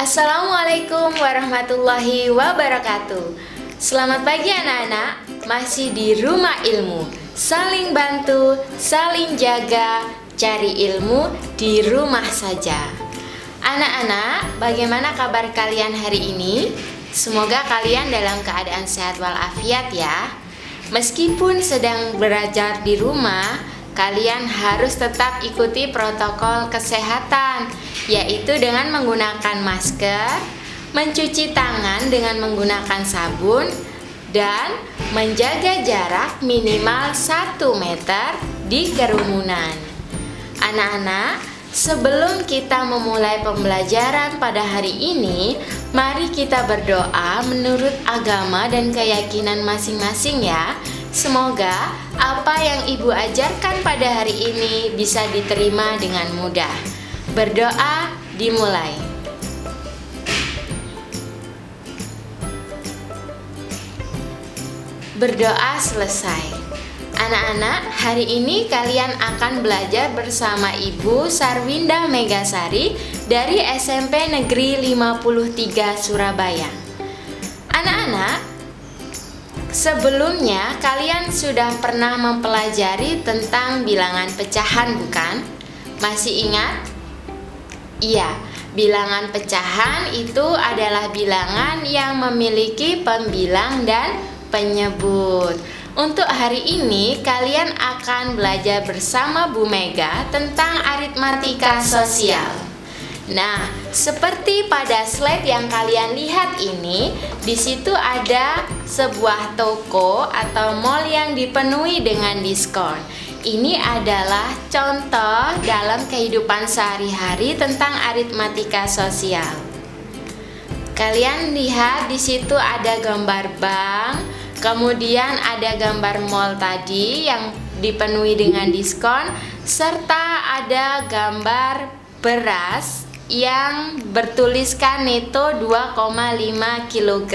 Assalamualaikum warahmatullahi wabarakatuh. Selamat pagi anak-anak, masih di Rumah Ilmu. Saling bantu, saling jaga, cari ilmu di rumah saja. Anak-anak, bagaimana kabar kalian hari ini? Semoga kalian dalam keadaan sehat walafiat ya. Meskipun sedang belajar di rumah, kalian harus tetap ikuti protokol kesehatan, yaitu dengan menggunakan masker, mencuci tangan dengan menggunakan sabun, dan menjaga jarak minimal 1 meter di kerumunan. Anak-anak, sebelum kita memulai pembelajaran pada hari ini, mari kita berdoa menurut agama dan keyakinan masing-masing ya. Semoga apa yang Ibu ajarkan pada hari ini bisa diterima dengan mudah. Berdoa dimulai. Berdoa selesai. Anak-anak, hari ini kalian akan belajar bersama Ibu Sarwinda Megasari dari SMP Negeri 53 Surabaya. Anak-anak, sebelumnya kalian sudah pernah mempelajari tentang bilangan pecahan, bukan? Masih ingat? Iya, bilangan pecahan itu adalah bilangan yang memiliki pembilang dan penyebut. Untuk hari ini kalian akan belajar bersama Bu Mega tentang aritmatika sosial. Nah, seperti pada slide yang kalian lihat ini, di situ ada sebuah toko atau mall yang dipenuhi dengan diskon. Ini adalah contoh dalam kehidupan sehari-hari tentang aritmatika sosial. Kalian lihat di situ ada gambar bank, kemudian ada gambar mall tadi yang dipenuhi dengan diskon, serta ada gambar beras yang bertuliskan neto 2,5 kg.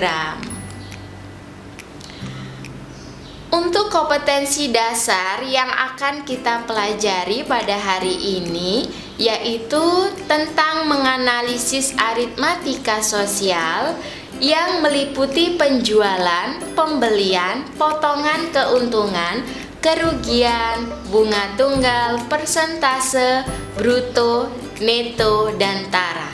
Untuk kompetensi dasar yang akan kita pelajari pada hari ini yaitu tentang menganalisis aritmatika sosial yang meliputi penjualan, pembelian, potongan keuntungan, kerugian, bunga tunggal, persentase, bruto, neto, dan tara.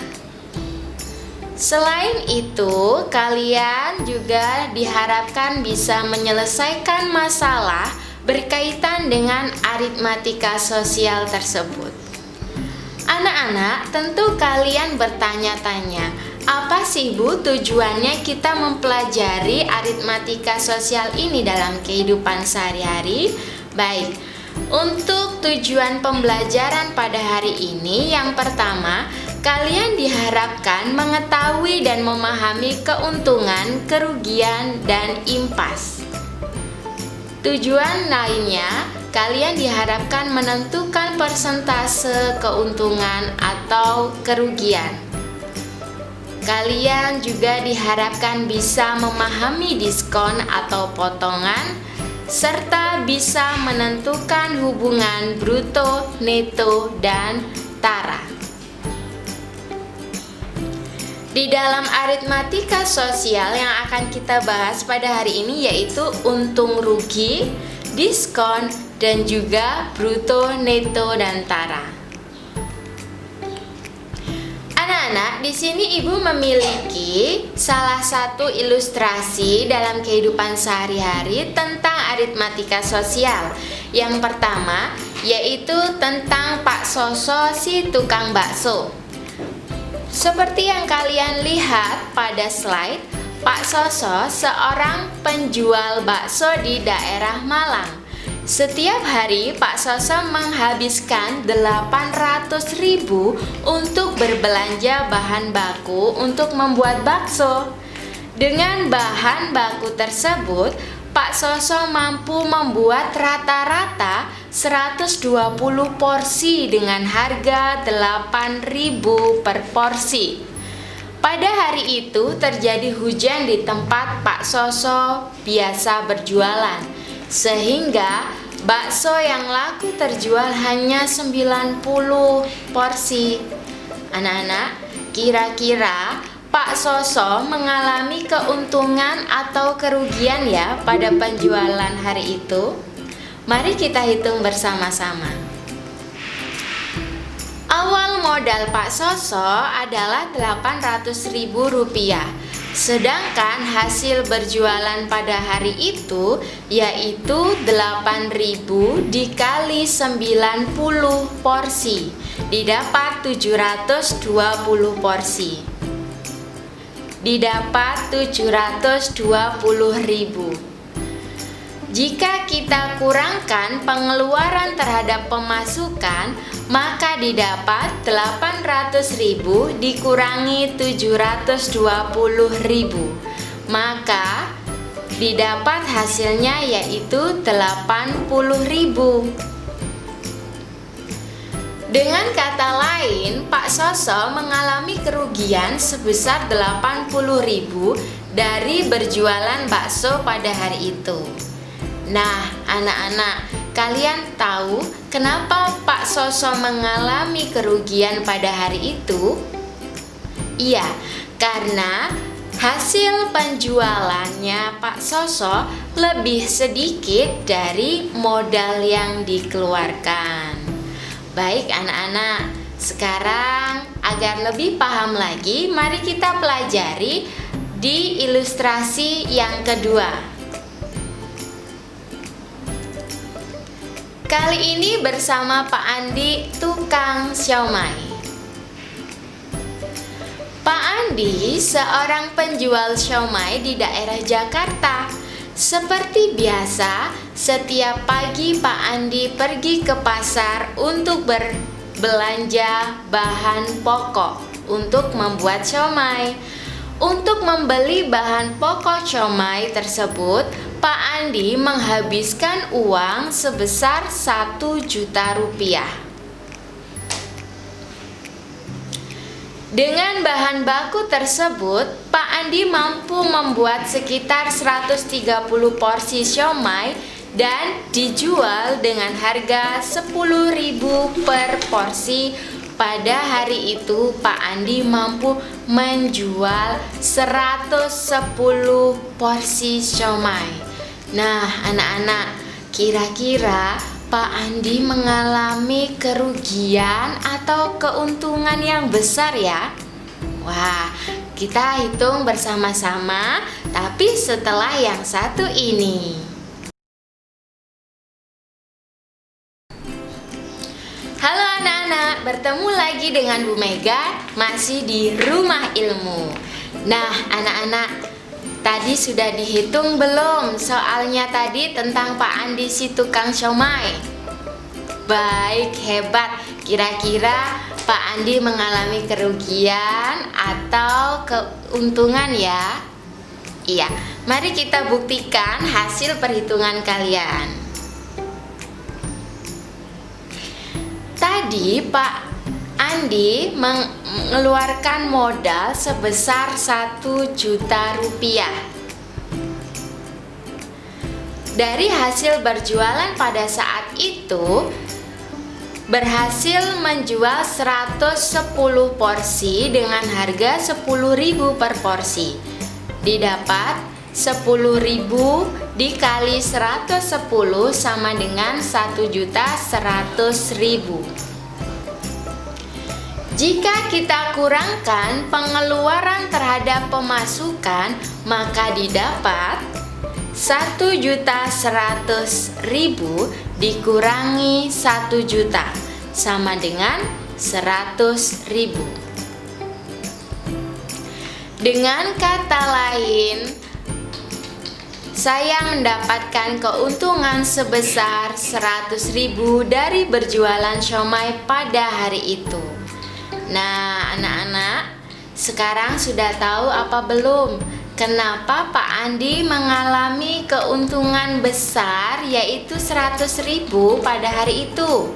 Selain itu, kalian juga diharapkan bisa menyelesaikan masalah berkaitan dengan aritmatika sosial tersebut. Anak-anak, tentu kalian bertanya-tanya, apa sih Bu tujuannya kita mempelajari aritmatika sosial ini dalam kehidupan sehari-hari? Baik, untuk tujuan pembelajaran pada hari ini, yang pertama, kalian diharapkan mengetahui dan memahami keuntungan, kerugian, dan impas. Tujuan lainnya, kalian diharapkan menentukan persentase keuntungan atau kerugian. Kalian juga diharapkan bisa memahami diskon atau potongan, serta bisa menentukan hubungan bruto, neto, dan tara. Di dalam aritmatika sosial yang akan kita bahas pada hari ini yaitu untung rugi, diskon, dan juga bruto, neto, dan tara. Anak-anak, di sini Ibu memiliki salah satu ilustrasi dalam kehidupan sehari-hari tentang aritmatika sosial. Yang pertama yaitu tentang Pak Soso si tukang bakso. Seperti yang kalian lihat pada slide, Pak Soso seorang penjual bakso di daerah Malang. Setiap hari Pak Soso menghabiskan 800.000 untuk berbelanja bahan baku untuk membuat bakso. Dengan bahan baku tersebut, Pak Soso mampu membuat rata-rata 120 porsi dengan harga 8.000 per porsi. Pada hari itu terjadi hujan di tempat Pak Soso biasa berjualan, sehingga bakso yang laku terjual hanya 90 porsi. Anak-anak, kira-kira Pak Soso mengalami keuntungan atau kerugian ya pada penjualan hari itu? Mari kita hitung bersama-sama. Awal modal Pak Soso adalah Rp800.000, sedangkan hasil berjualan pada hari itu yaitu 8.000 dikali 90 porsi, didapat 720 porsi. Didapat 720.000. Jika kita kurangkan pengeluaran terhadap pemasukan, maka didapat 800.000 dikurangi 720.000. Maka didapat hasilnya yaitu 80.000. Dengan kata lain, Pak Soso mengalami kerugian sebesar 80.000 dari berjualan bakso pada hari itu. Nah, anak-anak, kalian tahu kenapa Pak Soso mengalami kerugian pada hari itu? Iya, karena hasil penjualannya Pak Soso lebih sedikit dari modal yang dikeluarkan. Baik anak-anak, sekarang agar lebih paham lagi, mari kita pelajari di ilustrasi yang kedua. Kali ini bersama Pak Andi, tukang siomay. Pak Andi seorang penjual siomay di daerah Jakarta. Seperti biasa, setiap pagi Pak Andi pergi ke pasar untuk berbelanja bahan pokok untuk membuat siomay. Untuk membeli bahan pokok siomay tersebut, Pak Andi menghabiskan uang sebesar 1 juta rupiah. Dengan bahan baku tersebut, Pak Andi mampu membuat sekitar 130 porsi siomay dan dijual dengan harga 10.000 per porsi. Pada hari itu Pak Andi mampu menjual 110 porsi siomay. Nah, anak-anak, kira-kira Pak Andi mengalami kerugian atau keuntungan yang besar ya? Wah, kita hitung bersama-sama, tapi setelah yang satu ini. Halo anak-anak, bertemu lagi dengan Bu Mega, masih di Rumah Ilmu. Nah, anak-anak, tadi sudah dihitung belum soalnya tadi tentang Pak Andi si tukang siomay? Baik, hebat. Kira-kira Pak Andi mengalami kerugian atau keuntungan ya? Iya, mari kita buktikan hasil perhitungan kalian. Tadi Pak Andi mengeluarkan modal sebesar 1 juta rupiah. Dari hasil berjualan pada saat itu, berhasil menjual 110 porsi dengan harga 10.000 per porsi. Didapat 10.000 dikali 110 sama dengan 1.100.000. Jika kita kurangkan pengeluaran terhadap pemasukan, maka didapat 1.100.000 dikurangi 1 juta sama dengan 100.000. Dengan kata lain, saya mendapatkan keuntungan sebesar 100.000 dari berjualan siomay pada hari itu. Nah, anak-anak, sekarang sudah tahu apa belum? Kenapa Pak Andi mengalami keuntungan besar yaitu 100.000 pada hari itu?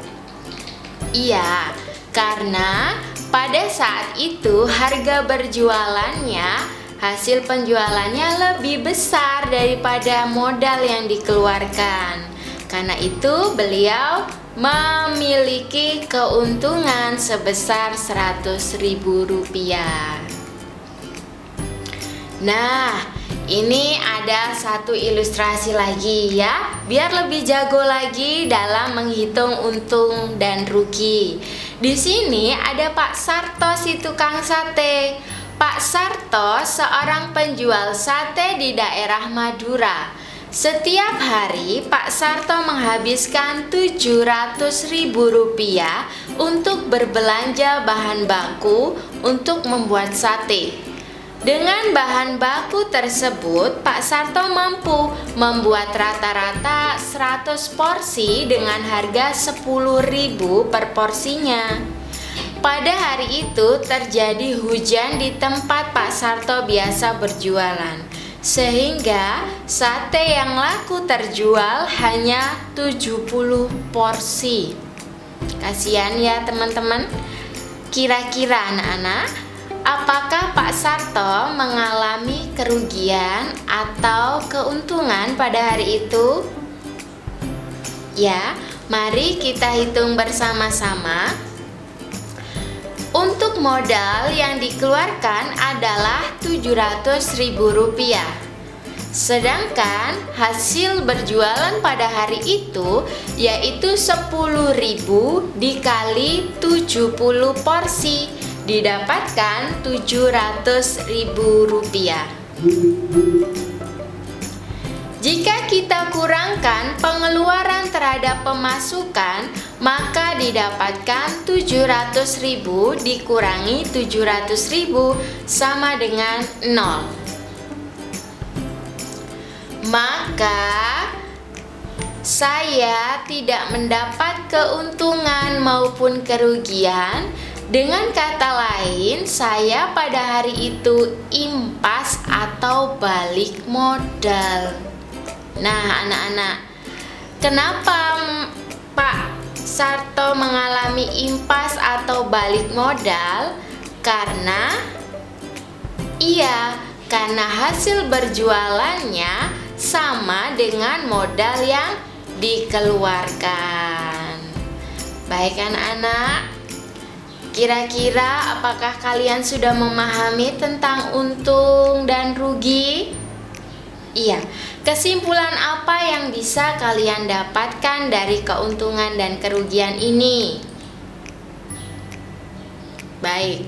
Iya, karena pada saat itu harga berjualannya, hasil penjualannya lebih besar daripada modal yang dikeluarkan. Karena itu beliau memiliki keuntungan sebesar Rp100.000. Nah, ini ada satu ilustrasi lagi ya, biar lebih jago lagi dalam menghitung untung dan rugi. Di sini ada Pak Sarto si tukang sate. Pak Sarto seorang penjual sate di daerah Madura. Setiap hari Pak Sarto menghabiskan Rp700.000 untuk berbelanja bahan baku untuk membuat sate. Dengan bahan baku tersebut, Pak Sarto mampu membuat rata-rata 100 porsi dengan harga Rp10.000 per porsinya. Pada hari itu terjadi hujan di tempat Pak Sarto biasa berjualan, sehingga sate yang laku terjual hanya 70 porsi. Kasihan ya teman-teman. Kira-kira anak-anak, apakah Pak Sarto mengalami kerugian atau keuntungan pada hari itu? Ya, mari kita hitung bersama-sama. Untuk modal yang dikeluarkan adalah Rp700.000. Sedangkan hasil berjualan pada hari itu yaitu 10.000 dikali 70 porsi, didapatkan Rp700.000. Jika kita kurangkan pengeluaran terhadap pemasukan, maka didapatkan 700.000 dikurangi 700.000 sama dengan 0. Maka saya tidak mendapat keuntungan maupun kerugian. Dengan kata lain, saya pada hari itu impas atau balik modal. Nah, anak-anak, kenapa Pak Sarto mengalami impas atau balik modal? Karena hasil berjualannya sama dengan modal yang dikeluarkan. Baik anak-anak, kira-kira apakah kalian sudah memahami tentang untung dan rugi? Iya, kesimpulan apa yang bisa kalian dapatkan dari keuntungan dan kerugian ini? Baik,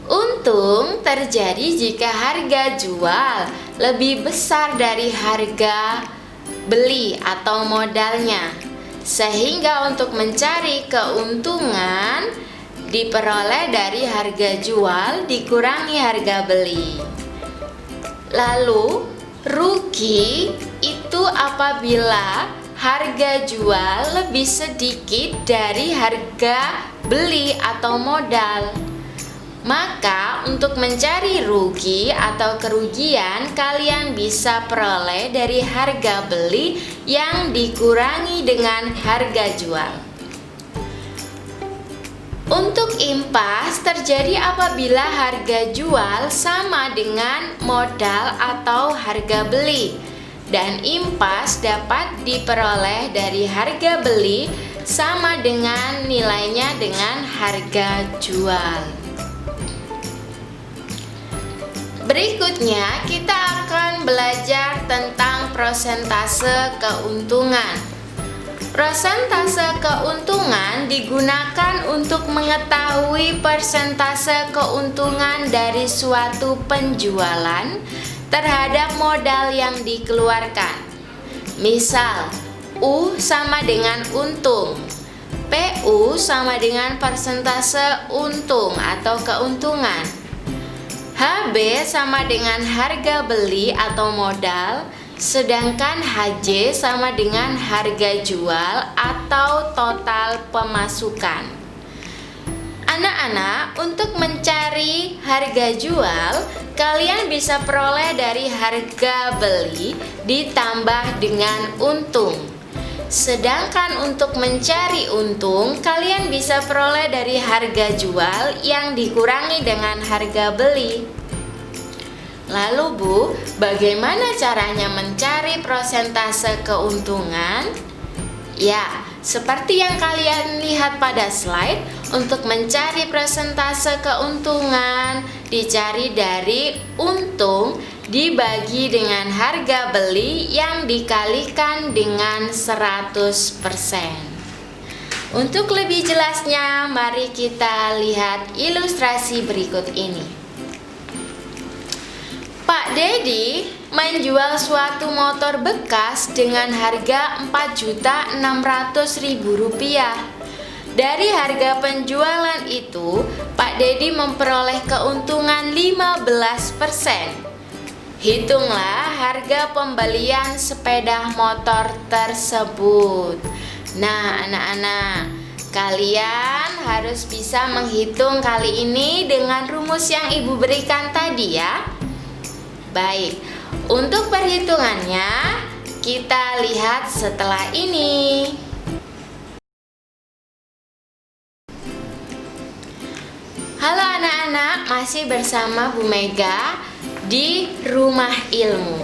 untung terjadi jika harga jual lebih besar dari harga beli atau modalnya, sehingga untuk mencari keuntungan diperoleh dari harga jual dikurangi harga beli. Lalu rugi itu apabila harga jual lebih sedikit dari harga beli atau modal. Maka untuk mencari rugi atau kerugian, kalian bisa peroleh dari harga beli yang dikurangi dengan harga jual. Untuk impas terjadi apabila harga jual sama dengan modal atau harga beli, dan impas dapat diperoleh dari harga beli sama dengan nilainya dengan harga jual. Berikutnya kita akan belajar tentang persentase keuntungan. Persentase keuntungan digunakan untuk mengetahui persentase keuntungan dari suatu penjualan terhadap modal yang dikeluarkan. Misal, U sama dengan untung, PU sama dengan persentase untung atau keuntungan, HB sama dengan harga beli atau modal, sedangkan HJ sama dengan harga jual atau total pemasukan. Anak-anak, untuk mencari harga jual, kalian bisa peroleh dari harga beli ditambah dengan untung. Sedangkan untuk mencari untung, kalian bisa peroleh dari harga jual yang dikurangi dengan harga beli. Lalu Bu, bagaimana caranya mencari persentase keuntungan? Ya, Seperti yang kalian lihat pada slide, untuk mencari persentase keuntungan dicari dari untung dibagi dengan harga beli yang dikalikan dengan 100%. Untuk lebih jelasnya, mari kita lihat ilustrasi berikut ini. Pak Dedi menjual suatu motor bekas dengan harga Rp4.600.000. Dari harga penjualan itu, Pak Dedi memperoleh keuntungan 15%. Hitunglah harga pembelian sepeda motor tersebut. Nah, anak-anak, kalian harus bisa menghitung kali ini dengan rumus yang Ibu berikan tadi ya. Baik, untuk perhitungannya kita lihat setelah ini. Halo anak-anak, masih bersama Bu Mega di Rumah Ilmu.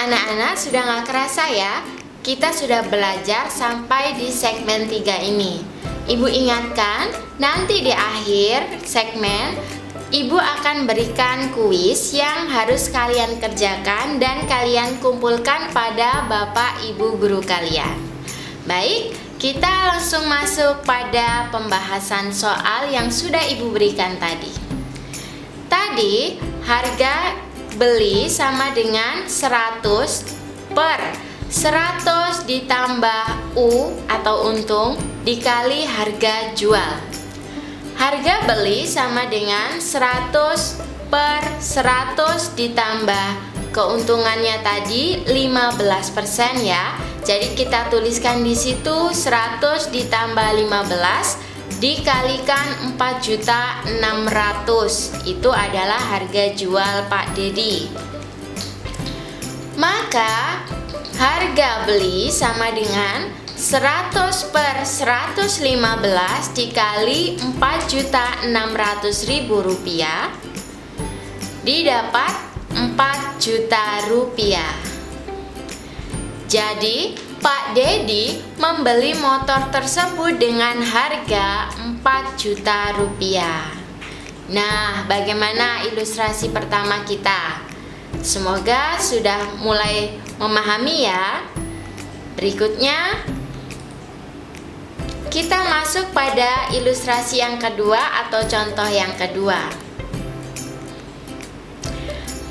Anak-anak, sudah gak kerasa ya, kita sudah belajar sampai di segmen 3 ini. Ibu ingatkan, nanti di akhir segmen Ibu akan berikan kuis yang harus kalian kerjakan dan kalian kumpulkan pada Bapak Ibu guru kalian. Baik, kita langsung masuk pada pembahasan soal yang sudah Ibu berikan tadi. Tadi harga beli sama dengan 100 per 100 ditambah U atau untung dikali harga jual. Harga beli sama dengan 100 per 100 ditambah keuntungannya tadi 15% ya. Jadi kita tuliskan di situ 100 ditambah 15 dikalikan 4.600.000. Itu adalah harga jual Pak Dedi. Maka harga beli sama dengan 100 per 115 dikali 4.600.000 rupiah didapat 4 juta rupiah. Jadi Pak Dedi membeli motor tersebut dengan harga 4 juta rupiah. Nah, bagaimana ilustrasi pertama kita? Semoga sudah mulai memahami ya. Berikutnya kita masuk pada ilustrasi yang kedua atau contoh yang kedua.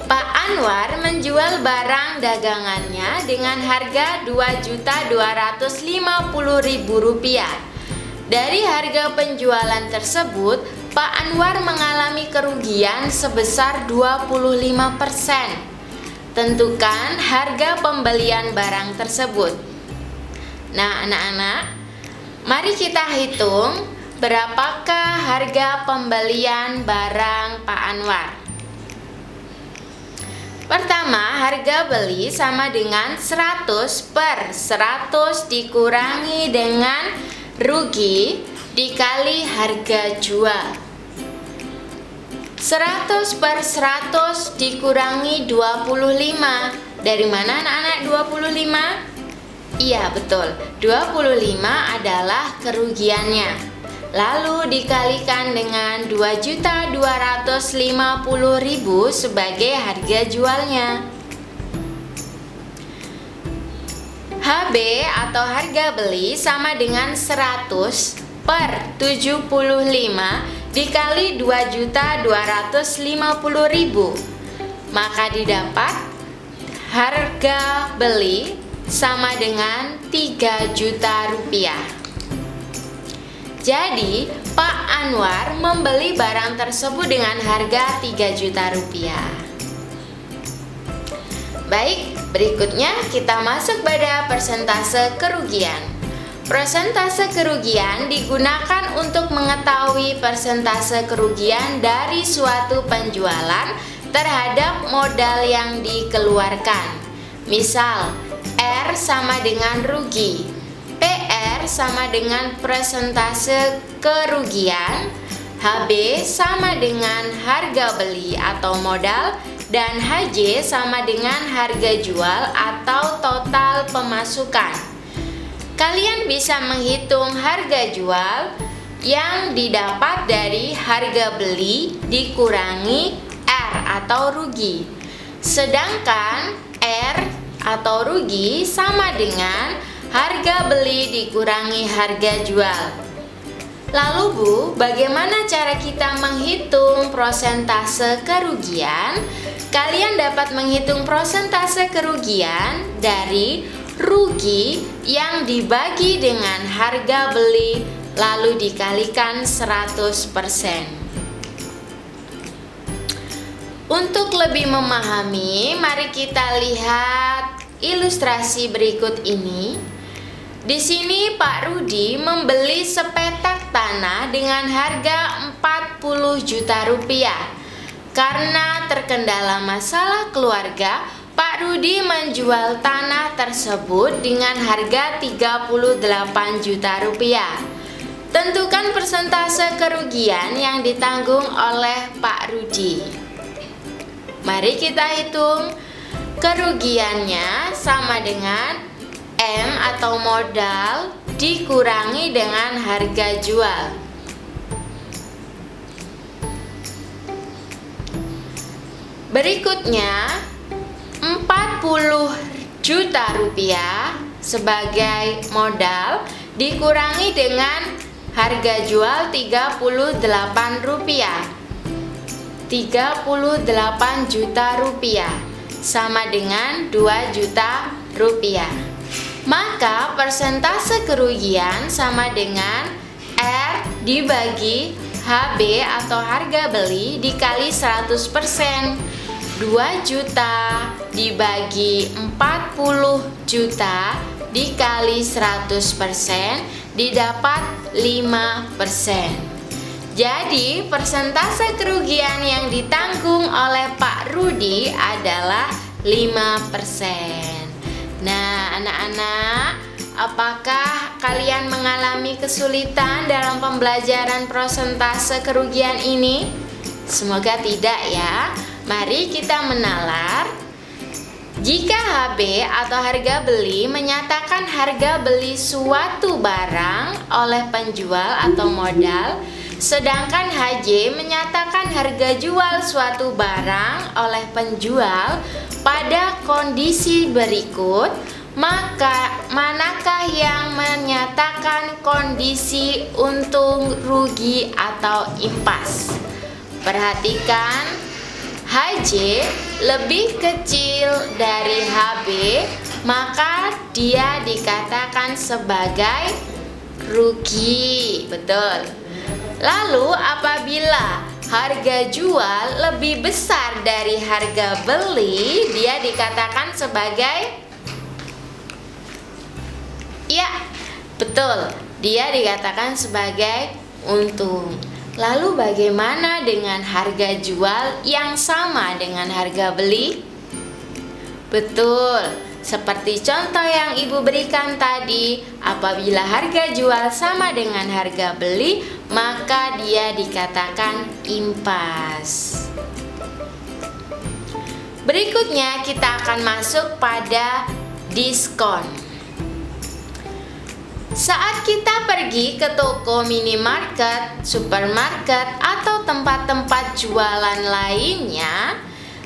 Pak Anwar menjual barang dagangannya dengan harga Rp2.250.000. Dari harga penjualan tersebut, Pak Anwar mengalami kerugian sebesar 25%. Tentukan harga pembelian barang tersebut. Nah, anak-anak, mari kita hitung berapakah harga pembelian barang Pak Anwar. Pertama, harga beli sama dengan 100 per 100 dikurangi dengan rugi dikali harga jual. 100 per 100 dikurangi 25. Dari mana anak-anak 25? Iya betul, 25 adalah kerugiannya. Lalu dikalikan dengan 2.250.000 sebagai harga jualnya. HB atau harga beli sama dengan 100 per 75 dikali 2.250.000. Maka didapat harga beli sama dengan 3 juta rupiah. Jadi, Pak Anwar membeli barang tersebut dengan harga 3 juta rupiah. Baik, berikutnya kita masuk pada persentase kerugian. Persentase kerugian digunakan untuk mengetahui persentase kerugian dari suatu penjualan terhadap modal yang dikeluarkan. Misal, R sama dengan rugi, PR sama dengan persentase kerugian, HB sama dengan harga beli atau modal, dan HJ sama dengan harga jual atau total pemasukan. kalian bisa menghitung harga jual yang didapat dari harga beli dikurangi R atau rugi. Sedangkan R atau rugi sama dengan harga beli dikurangi harga jual. Lalu Bu, bagaimana cara kita menghitung prosentase kerugian? Kalian dapat menghitung prosentase kerugian dari rugi yang dibagi dengan harga beli lalu dikalikan 100%. Untuk lebih memahami, mari kita lihat ilustrasi berikut ini. Di sini Pak Rudi membeli sepetak tanah dengan harga 40 juta rupiah. Karena terkendala masalah keluarga, Pak Rudi menjual tanah tersebut dengan harga 38 juta rupiah. Tentukan persentase kerugian yang ditanggung oleh Pak Rudi. Mari kita hitung. Kerugiannya sama dengan M atau modal dikurangi dengan harga jual. Berikutnya 40 juta rupiah sebagai modal dikurangi dengan harga jual 38 rupiah. 38 juta rupiah sama dengan 2 juta rupiah. Maka persentase kerugian sama dengan R dibagi HB atau harga beli dikali 100%. 2 juta dibagi 40 juta dikali 100% didapat 5%. Jadi persentase kerugian yang ditanggung oleh Pak Rudi adalah 5%. Nah, anak-anak, apakah kalian mengalami kesulitan dalam pembelajaran persentase kerugian ini? Semoga tidak ya. Mari kita menalar. Jika HB atau harga beli menyatakan harga beli suatu barang oleh penjual atau modal, sedangkan HJ menyatakan harga jual suatu barang oleh penjual pada kondisi berikut, maka manakah yang menyatakan kondisi untung, rugi, atau impas? Perhatikan, HJ lebih kecil dari HB, maka dia dikatakan sebagai rugi. Betul. Lalu apabila harga jual lebih besar dari harga beli, dia dikatakan sebagai, ya, betul, dia dikatakan sebagai untung. Lalu bagaimana dengan harga jual yang sama dengan harga beli? Betul, seperti contoh yang Ibu berikan tadi, apabila harga jual sama dengan harga beli, maka dia dikatakan impas. Berikutnya kita akan masuk pada diskon. Saat kita pergi ke toko minimarket, supermarket, atau tempat-tempat jualan lainnya,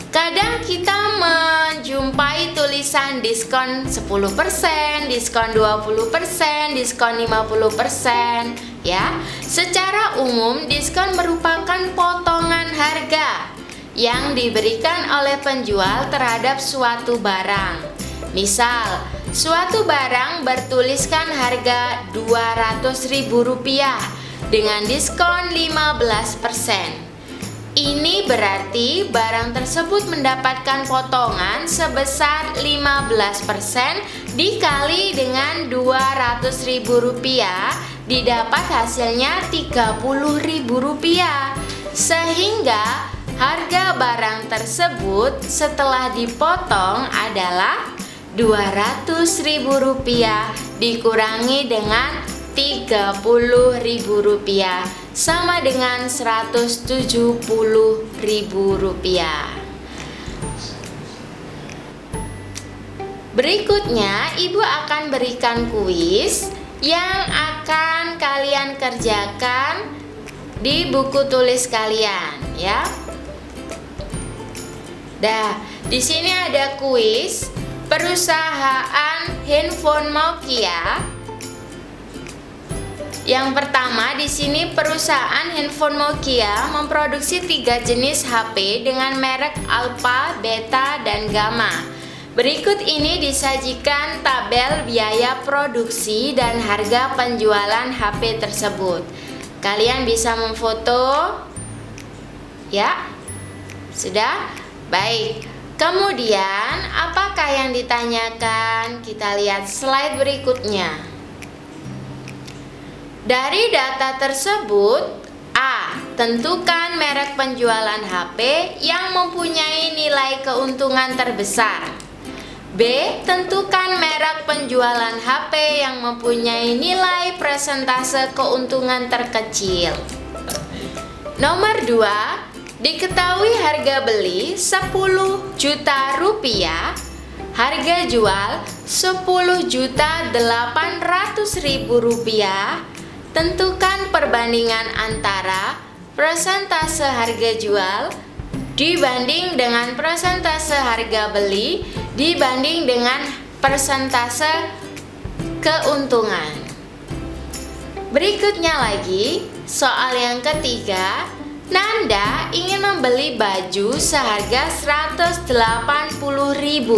kadang kita menjumpai tulisan diskon 10%, diskon 20%, diskon 50%, ya. Secara umum, diskon merupakan potongan harga yang diberikan oleh penjual terhadap suatu barang. Misal, suatu barang bertuliskan harga Rp200.000 dengan diskon 15%. Ini berarti barang tersebut mendapatkan potongan sebesar 15% dikali dengan Rp200.000, didapat hasilnya Rp30.000. Sehingga harga barang tersebut setelah dipotong adalah Rp200.000 dikurangi dengan Rp30.000 sama dengan Rp170.000. Berikutnya, Ibu akan berikan kuis yang akan kalian kerjakan di buku tulis kalian, ya. Di sini ada kuis perusahaan handphone Nokia. Yang pertama, di sini perusahaan handphone Nokia memproduksi 3 jenis HP dengan merek Alpha, Beta, dan Gamma. Berikut ini disajikan tabel biaya produksi dan harga penjualan HP tersebut. Kalian bisa memfoto, ya. Sudah? Baik. Kemudian, apakah yang ditanyakan? Kita lihat slide berikutnya. Dari data tersebut, A. Tentukan merek penjualan HP yang mempunyai nilai keuntungan terbesar. B. Tentukan merek penjualan HP yang mempunyai nilai persentase keuntungan terkecil. Nomor 2. Diketahui harga beli 10 juta rupiah, harga jual 10.800.000 rupiah. Tentukan perbandingan antara persentase harga jual dibanding dengan persentase harga beli dibanding dengan persentase keuntungan. Berikutnya lagi, soal yang ketiga. Nanda ingin membeli baju seharga Rp180.000.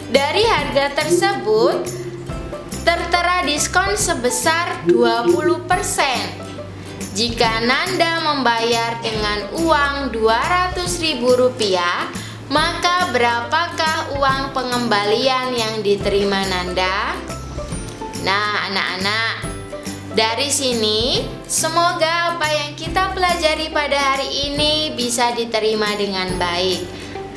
Dari harga tersebut tertera diskon sebesar 20%. Jika Nanda membayar dengan uang Rp200.000, maka berapakah uang pengembalian yang diterima Nanda? Nah, anak-anak, dari sini semoga apa yang kita pelajari pada hari ini bisa diterima dengan baik.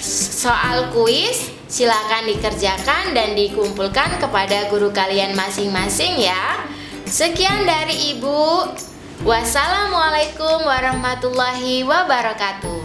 Soal kuis silakan dikerjakan dan dikumpulkan kepada guru kalian masing-masing ya. Sekian dari Ibu. Wassalamualaikum warahmatullahi wabarakatuh.